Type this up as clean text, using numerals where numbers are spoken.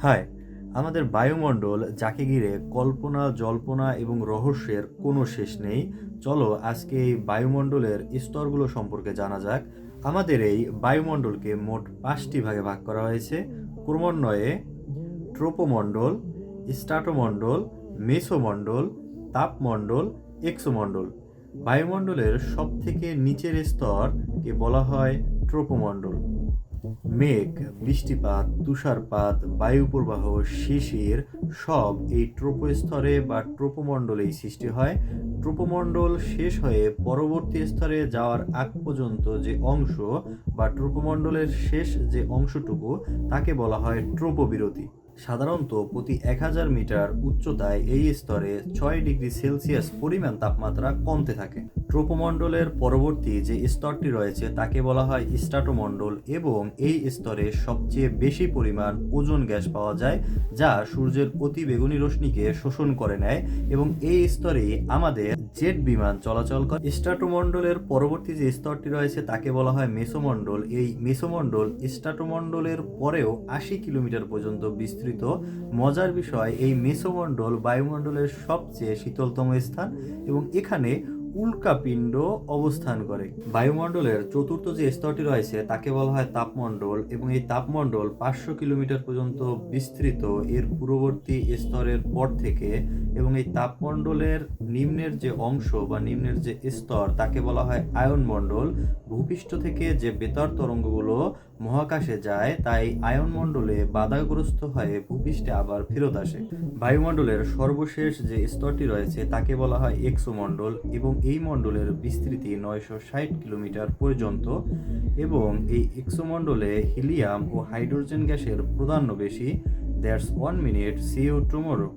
High, আমাদের বায়ুমণ্ডল যাকে ঘিরে কল্পনা, জল্পনা এবং রহস্যের কোনো শেষ নেই। চলো আজকে এই বায়ুমণ্ডলের স্তরগুলো সম্পর্কে জানা যাক। আমাদের এই বায়ুমণ্ডলকে মোট 5টি ভাগে ভাগ করা হয়েছে ক্রমান্বয়ে: ট্রোপোমণ্ডল, স্ট্রাটোমণ্ডল, মেসোমণ্ডল, তাপমণ্ডল, এক্সোমণ্ডল। বায়ুমণ্ডলের সবথেকে নিচের স্তরকে বলা হয় ট্রোপোমণ্ডল। মেঘ, বৃষ্টিপাত, তুষারপাত, বায়ুপ্রবাহ, শিশির সব এই ট্রোপোস্তরে বা ট্রোপোমণ্ডলেই সৃষ্টি হয়। ট্রোপোমণ্ডল শেষ হয়ে পরবর্তী স্তরে যাওয়ার আগ পর্যন্ত যে অংশ বা ট্রোপোমণ্ডলের শেষ যে অংশটুকু তাকে বলা হয় ট্রোপোবিরতি। সাধারণত প্রতি 1000 মিটার উচ্চতায় এই স্তরে 6 ডিগ্রি সেলসিয়াস পরিমাণ তাপমাত্রা কমতে থাকে। ট্রোপোমণ্ডলের পরবর্তী যে স্তরটি রয়েছে তাকে বলা হয় স্ট্রাটোমণ্ডল এবং এই স্তরে সবচেয়ে বেশি পরিমাণ ওজোন গ্যাস পাওয়া যায়, যা সূর্যের অতি বেগুনি রশ্মিকে শোষণ করে নেয় এবং এই স্তরেই আমাদের জেট বিমান চলাচল করে। স্ট্রাটোমণ্ডলের পরবর্তী যে স্তরটি রয়েছে তাকে বলা হয় মেসোমণ্ডল। এই মেসোমণ্ডল স্ট্রাটোমণ্ডলের পরেও 80 কিলোমিটার পর্যন্ত বিস্তৃত। মজার বিষয়, এই মেসোমণ্ডল বায়ুমণ্ডলের সবচেয়ে শীতলতম স্থান এবং এখানে উল্কাপিণ্ড অবস্থান করে। বায়ুমণ্ডলের চতুর্থ যে স্তরটি রয়েছে তাকে বলা হয় তাপমণ্ডল এবং এই তাপমণ্ডল 500 কিলোমিটার পর্যন্ত বিস্তৃত এর পূর্ববর্তী স্তরের পর থেকে। এবং এই তাপমণ্ডলের নিম্নের যে অংশ বা নিম্নের যে স্তর তাকে বলা হয় আয়নমণ্ডল। ভূপৃষ্ঠ থেকে যে বেতার তরঙ্গগুলো মহাকাশে যায় তাই আয়নমণ্ডলে বাধাগ্রস্ত হয়ে ভূপৃষ্ঠে আবার ফেরত আসে। বায়ুমণ্ডলের সর্বশেষ যে স্তরটি রয়েছে তাকে বলা হয় এক্সোমণ্ডল এবং এই মণ্ডলের বিস্তৃতি 960 কিলোমিটার পর্যন্ত এবং এই এক্সোমণ্ডলে হিলিয়াম ও হাইড্রোজেন গ্যাসের প্রাধান্য বেশি। That's 1 minute, see you tomorrow.